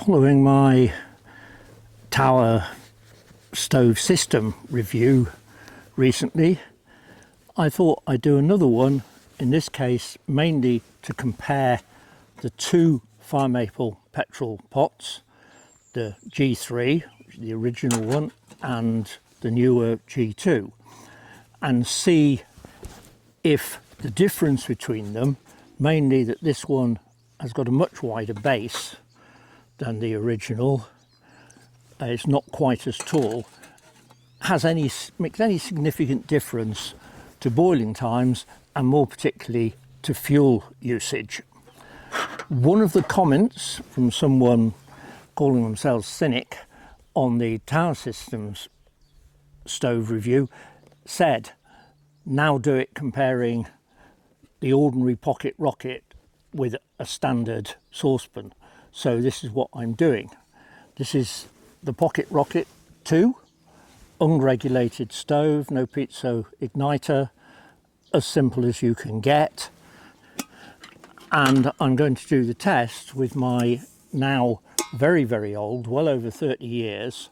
Following my tower stove system review recently, I thought I'd do another one, in this case mainly to compare the two fire maple petrol pots, the G3, which is the original one, and the newer G2, and see if the difference between them, mainly that this one has got a much wider base than the original, it's not quite as tall, makes any significant difference to boiling times and more particularly to fuel usage. One of the comments from someone calling themselves cynic on the Tower Systems stove review said, now do it comparing the ordinary pocket rocket with a standard saucepan. So this is what I'm doing. This is the Pocket Rocket 2, unregulated stove, no piezo igniter, as simple as you can get. And I'm going to do the test with my now very, very old, well over 30 years,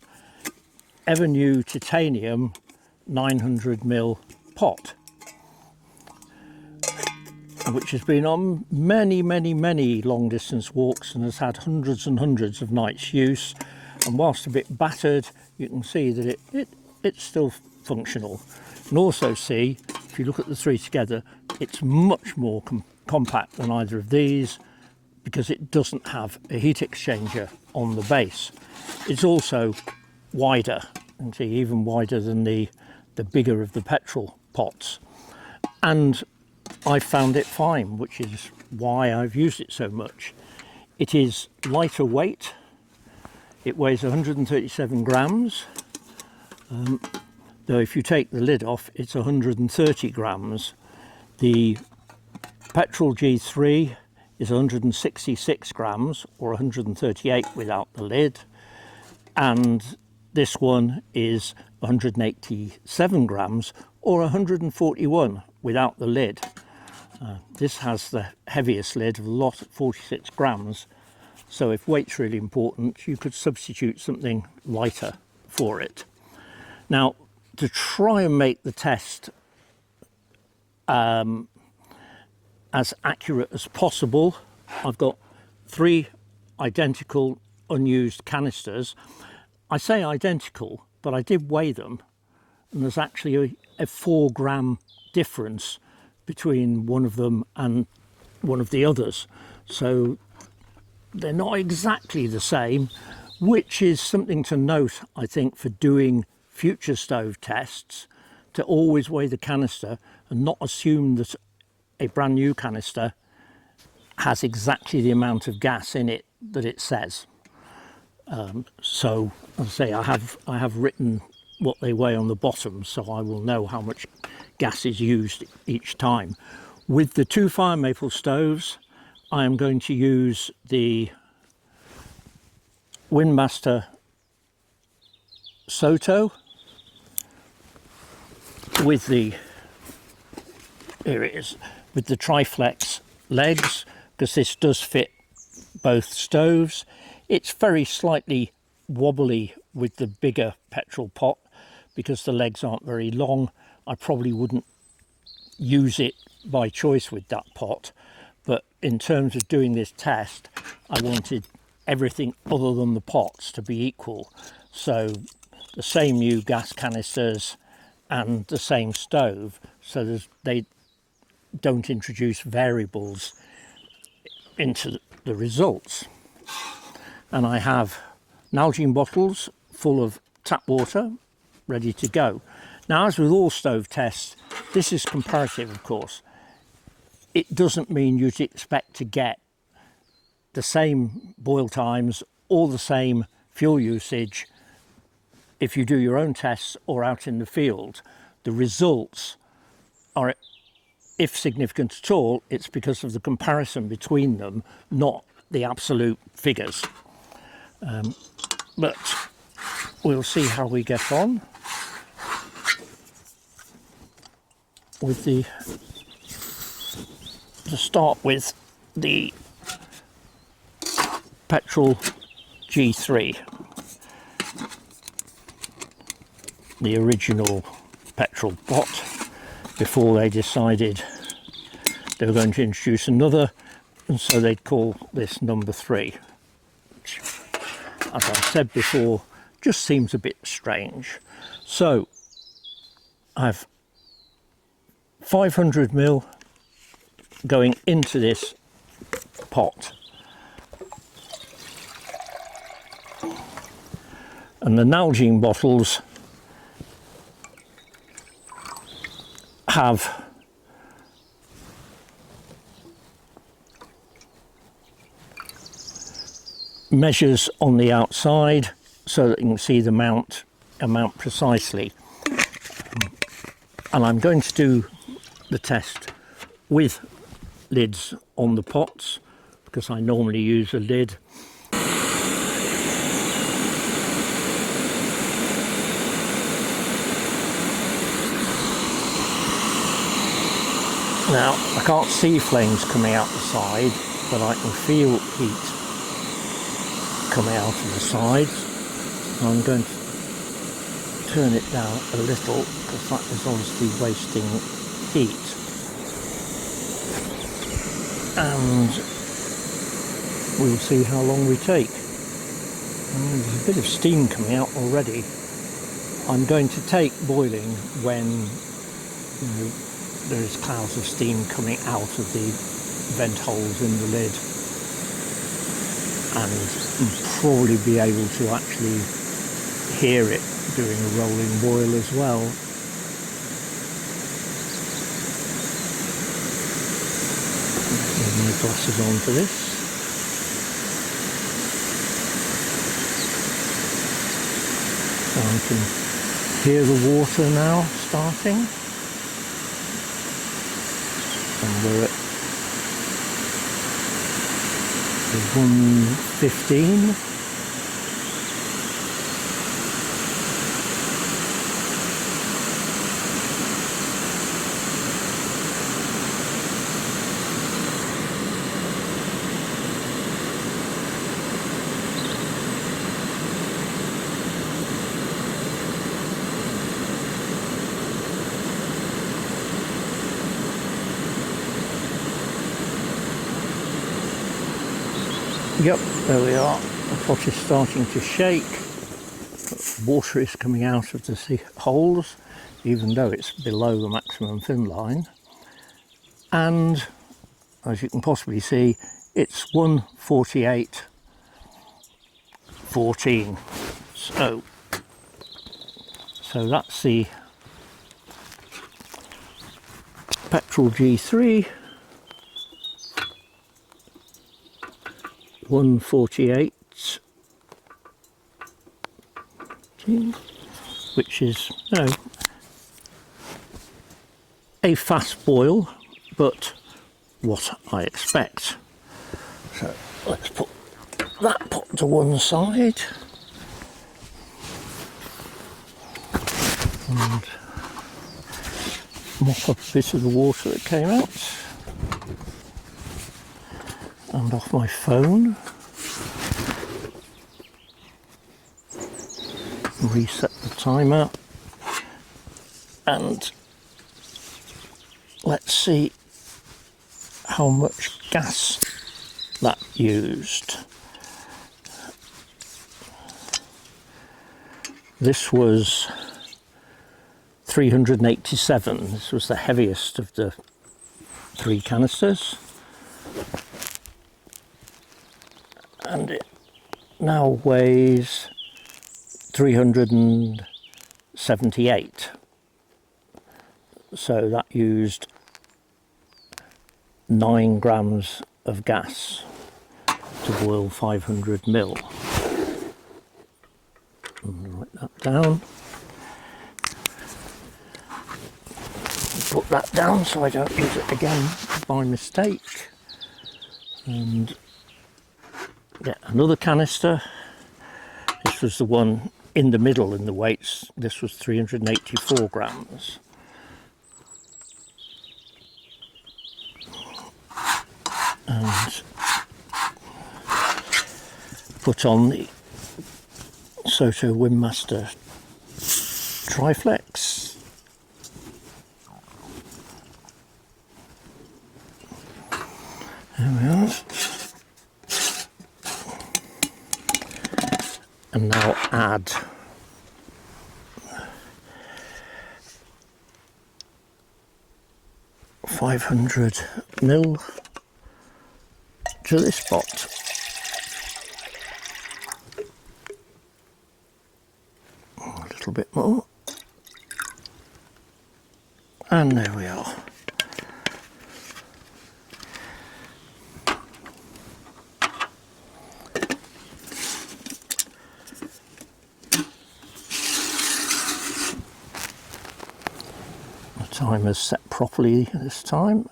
Evernew titanium 900mm pot, which has been on many, many, many long distance walks and has had hundreds and hundreds of nights use. And whilst a bit battered, you can see that it's still functional. And also see, if you look at the three together, it's much more compact than either of these because it doesn't have a heat exchanger on the base. It's also wider, you can see even wider than the bigger of the petrol pots. And I found it fine, which is why I've used it so much. It is lighter weight. It weighs 137 grams, though if you take the lid off, it's 130 grams. The petrol G3 is 166 grams, or 138 without the lid, and this one is 187 grams, or 141 without the lid. This has the heaviest lid of the lot at 46 grams. So if weight's really important, you could substitute something lighter for it. Now, to try and make the test as accurate as possible, I've got 3 identical unused canisters. I say identical, but I did weigh them, and there's actually a 4 gram difference between one of them and one of the others. So they're not exactly the same, which is something to note, I think, for doing future stove tests, to always weigh the canister and not assume that a brand new canister has exactly the amount of gas in it that it says. So as I say, I have written what they weigh on the bottom, so I will know how much gas is used each time. With the 2 fire maple stoves, I am going to use the Windmaster Soto with the, here it is, with the Triflex legs, because this does fit both stoves. It's very slightly wobbly with the bigger petrol pot because the legs aren't very long. I probably wouldn't use it by choice with that pot, but in terms of doing this test, I wanted everything other than the pots to be equal. So the same new gas canisters and the same stove, so they don't introduce variables into the results. And I have Nalgene bottles full of tap water ready to go. Now, as with all stove tests, this is comparative, of course. It doesn't mean you'd expect to get the same boil times or the same fuel usage if you do your own tests or out in the field. The results are, if significant at all, it's because of the comparison between them, not the absolute figures. But we'll see how we get on with to start with the petrol G3, the original petrol pot, before they decided they were going to introduce another, and so they'd call this number 3, which, as I said before, just seems a bit strange. So I've 500 ml going into this pot, and the Nalgene bottles have measures on the outside so that you can see the amount precisely, and I'm going to do the test with lids on the pots because I normally use a lid. Now I can't see flames coming out the side, but I can feel heat coming out of the sides. I'm going to turn it down a little because that is obviously wasting heat, and we'll see how long we take. And there's a bit of steam coming out already. I'm going to take boiling when there is clouds of steam coming out of the vent holes in the lid, and probably be able to actually hear it doing a rolling boil as well. Put my glasses on for this. So I can hear the water now starting, and we're at 115. Yep, there we are. The pot is starting to shake. Water is coming out of the holes, even though it's below the maximum fin line. And as you can possibly see, it's 1:48:14. So that's the petrol G3. 1:48, which is a fast boil, but what I expect. So let's put that pot to one side and mop up a bit of the water that came out. And off my phone, reset the timer, and let's see how much gas that used. This was 387. This was the heaviest of the 3 canisters. And it now weighs 378. So that used 9 grams of gas to boil 500 ml. Write that down. Put that down so I don't use it again by mistake. And get another canister. This was the one in the middle in the weights. This was 384 grams. And put on the DeSoto Windmaster Triflex. There we are. And now add 500 ml to this pot. A little bit more. And there we are. The timer's set properly this time.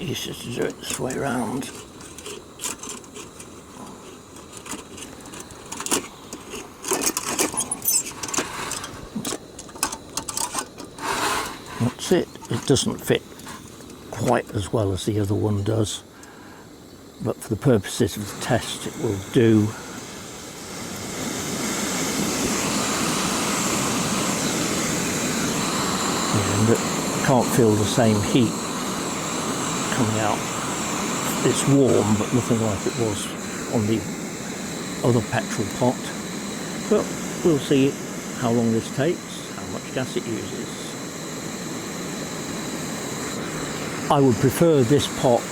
Easier to do it this way round. That's it. It doesn't fit quite as well as the other one does, but for the purposes of the test it will do. And it can't feel the same heat coming out. It's warm, but nothing like it was on the other petrol pot. But we'll see how long this takes, how much gas it uses. I would prefer this pot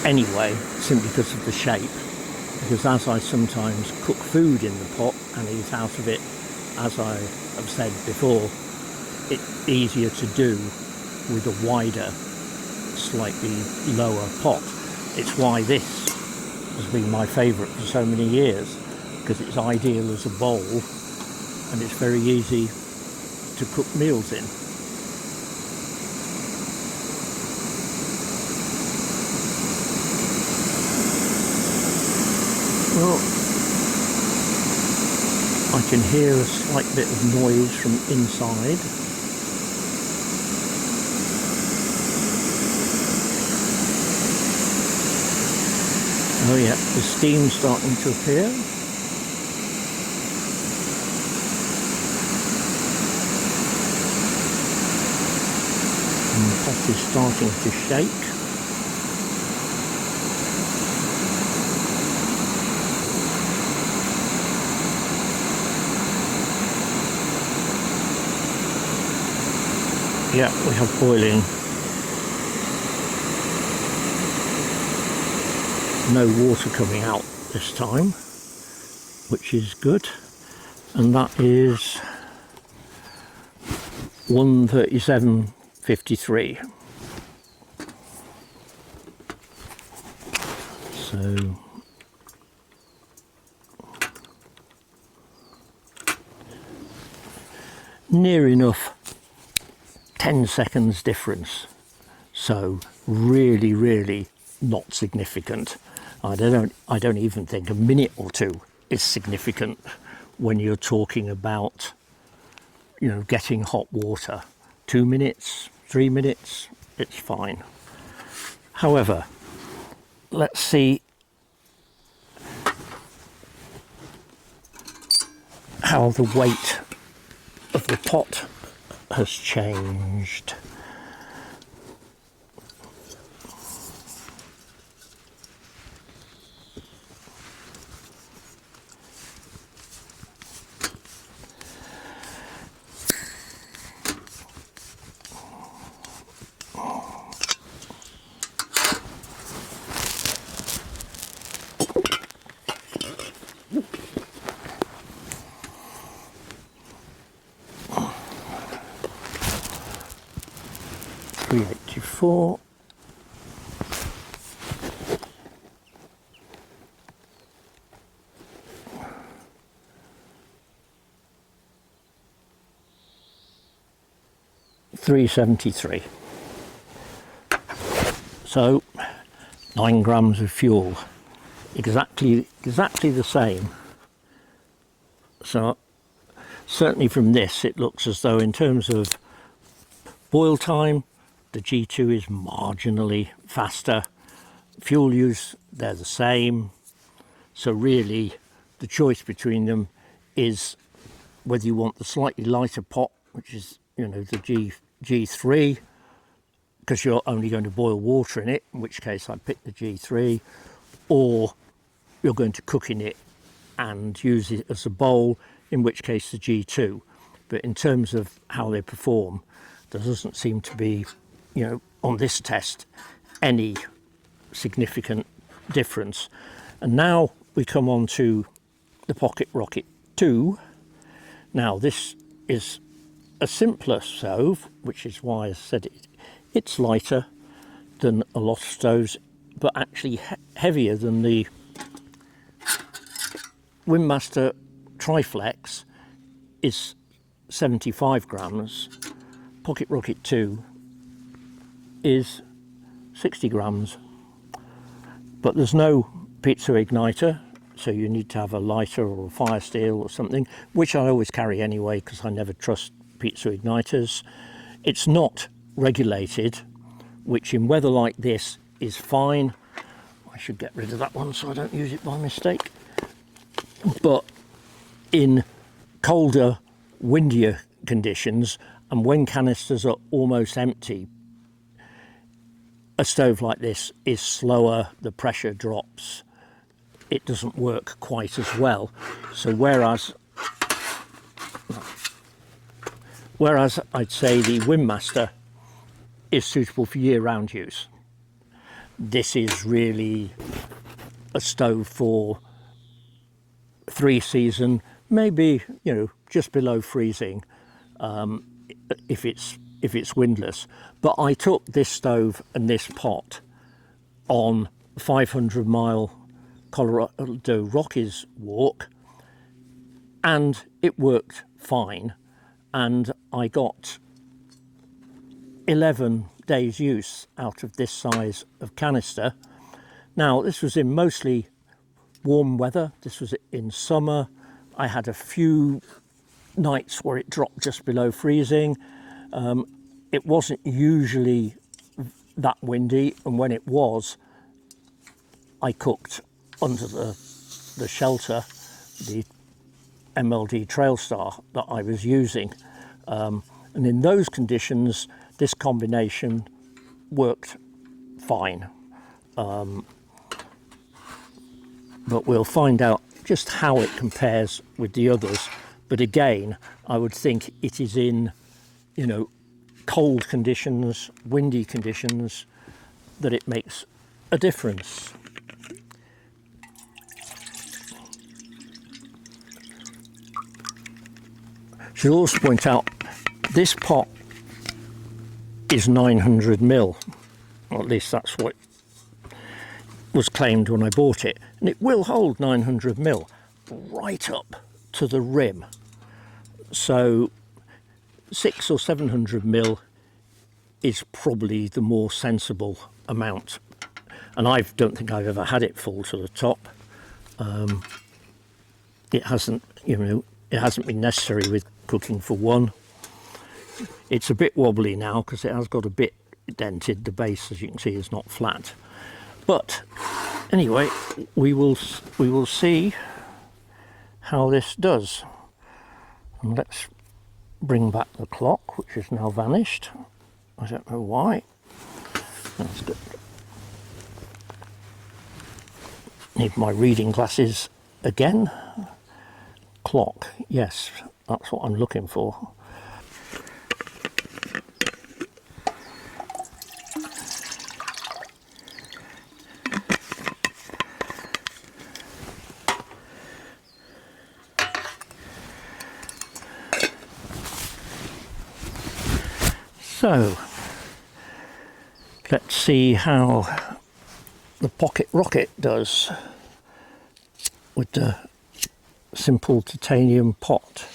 anyway, simply because of the shape, because as I sometimes cook food in the pot and eat out of it, as I have said before, it's easier to do with a wider, slightly lower pot. It's why this has been my favourite for so many years, because it's ideal as a bowl and it's very easy to cook meals in. Well, I can hear a slight bit of noise from inside. Oh yeah, the steam's starting to appear. And the pot is starting to shake. Yeah, we have boiling. No water coming out this time, which is good. And that is 137.53. So near enough 10 seconds difference, so really not significant. I don't even think a minute or two is significant when you're talking about, you know, getting hot water. 2 minutes, 3 minutes, it's fine. However, let's see how the weight of the pot has changed. $3.84. $3.73. So 9 grams of fuel, exactly the same. So certainly from this it looks as though in terms of boil time the G2 is marginally faster. Fuel use, they're the same. So really the choice between them is whether you want the slightly lighter pot, which is, you know, the G3, because you're only going to boil water in it, in which case I pick the G3, or you're going to cook in it and use it as a bowl, in which case the G2. But in terms of how they perform, there doesn't seem to be, you know, on this test, any significant difference. And now we come on to the Pocket Rocket 2. Now this is a simpler stove, which is why I said it's lighter than a lot of stoves, but actually heavier than the Windmaster Triflex is 75 grams. Pocket Rocket 2 is 60 grams. But there's no pizza igniter, so you need to have a lighter or a fire steel or something, which I always carry anyway because I never trust pizza igniters. It's not regulated, which in weather like this is fine. I should get rid of that one so I don't use it by mistake. But in colder, windier conditions, and when canisters are almost empty, a stove like this is slower, the pressure drops, it doesn't work quite as well. So whereas I'd say the Windmaster is suitable for year-round use, this is really a stove for 3-season, maybe, you know, just below freezing, if it's windless. But I took this stove and this pot on 500-mile Colorado Rockies walk, and it worked fine, and I got 11 days use out of this size of canister. Now this was in mostly warm weather, this was in summer. I had a few nights where it dropped just below freezing. It wasn't usually that windy, and when it was, I cooked under the shelter, the MLD Trailstar that I was using. And in those conditions, this combination worked fine. But we'll find out just how it compares with the others. But again, I would think it is in, you know, cold conditions, windy conditions, that it makes a difference. Should also point out this pot is 900 mil, or at least that's what was claimed when I bought it, and it will hold 900 mil right up to the rim. So 600 or 700 mil is probably the more sensible amount, and I don't think I've ever had it full to the top. It hasn't, you know, it hasn't been necessary with cooking for one. It's a bit wobbly now because it has got a bit dented. The base, as you can see, is not flat. But anyway, we will see how this does. And let's bring back the clock, which has now vanished. I don't know why. That's good. Need my reading glasses again. Clock, yes, that's what I'm looking for. So, let's see how the Pocket Rocket does with the simple titanium pot.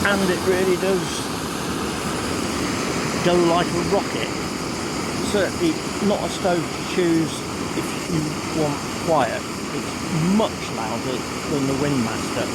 and it really does go like a rocket. Certainly not a stove to choose if you want quiet. It's much louder than the Windmaster.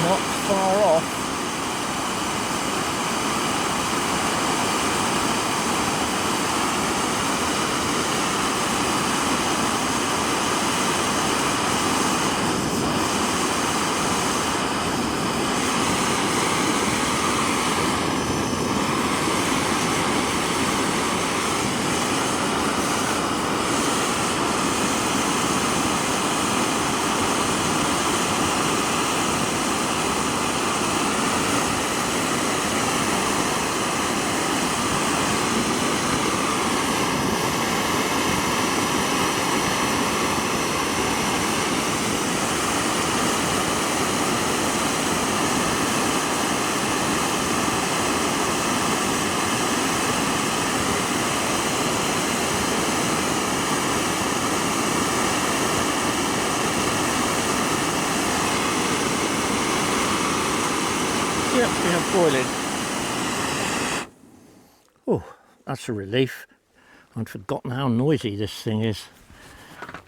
Not far off. Yep, we have boiling. Oh, that's a relief. I'd forgotten how noisy this thing is.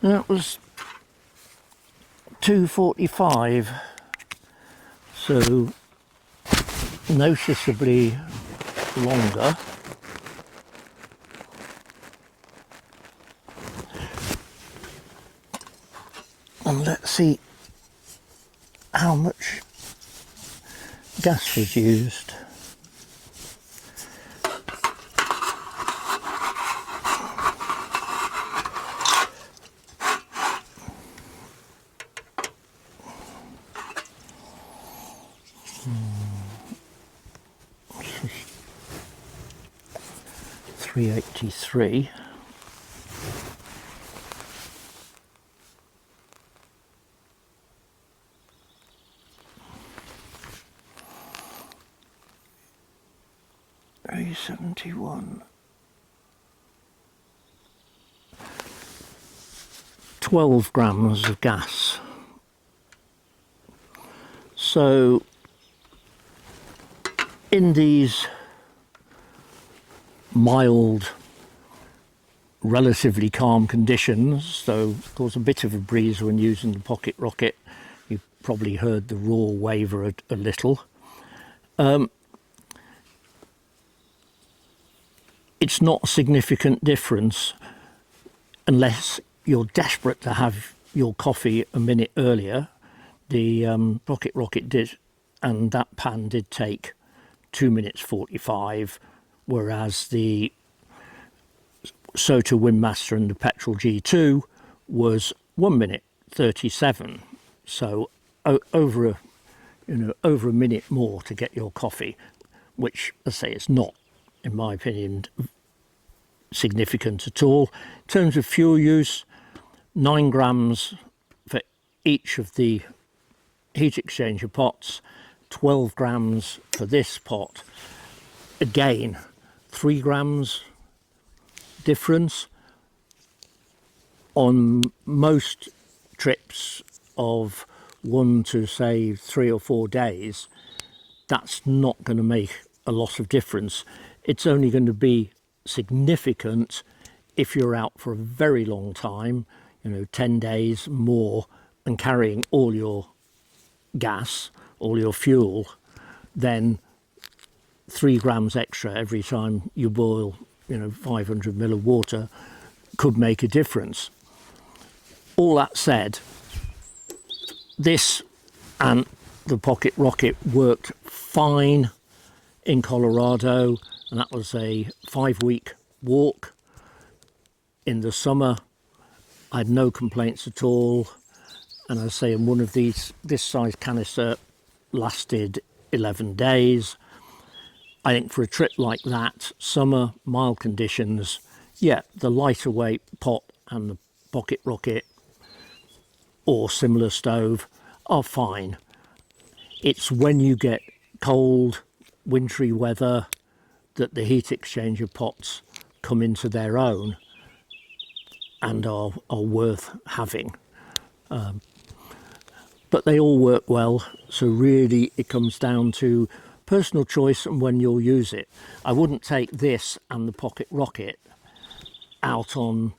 That was 2:45, so noticeably longer. And let's see how much gas was used. $3.83. $3.71. 12 grams of gas. So in these mild, relatively calm conditions, though of course a bit of a breeze when using the pocket rocket, you probably heard the roar waver a little. It's not a significant difference unless you're desperate to have your coffee a minute earlier. The pocket rocket did, and that pan did take 2 minutes 45, whereas the Sota Windmaster and the Petrol G2 was 1 minute 37. So over a minute more to get your coffee, which I say is not, in my opinion, significant at all. In terms of fuel use, 9 grams for each of the heat exchanger pots, 12 grams for this pot. again, 3 grams difference on most trips of 1 to say 3 or 4 days. That's not going to make a lot of difference. It's only going to be significant if you're out for a very long time, 10 days more, and carrying all your gas, all your fuel. Then 3 grams extra every time you boil 500 ml of water could make a difference. All that said, this and the Pocket Rocket worked fine in Colorado, and that was a 5-week walk in the summer. I had no complaints at all, and I say in one of this size canister lasted 11 days. I think for a trip like that, summer, mild conditions, yeah, the lighter weight pot and the Pocket Rocket or similar stove are fine. It's when you get cold, wintry weather that the heat exchanger pots come into their own and are worth having. But they all work well, so really it comes down to personal choice and when you'll use it. I wouldn't take this and the Pocket Rocket out on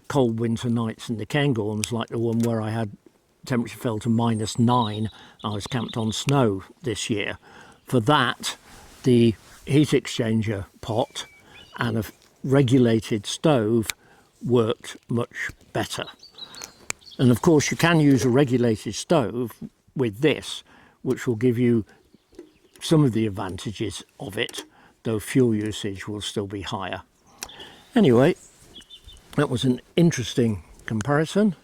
cold winter nights in the Cairngorms like the one where I had temperature fell to -9. I was camped on snow this year. For that, the heat exchanger pot and a regulated stove worked much better. And of course you can use a regulated stove with this, which will give you some of the advantages of it, though fuel usage will still be higher. Anyway, that was an interesting comparison.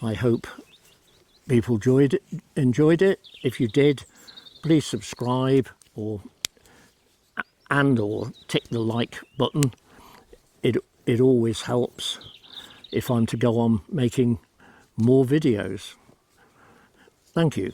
I hope people enjoyed it. If you did, please subscribe or tick the like button. It always helps if I'm to go on making more videos. Thank you.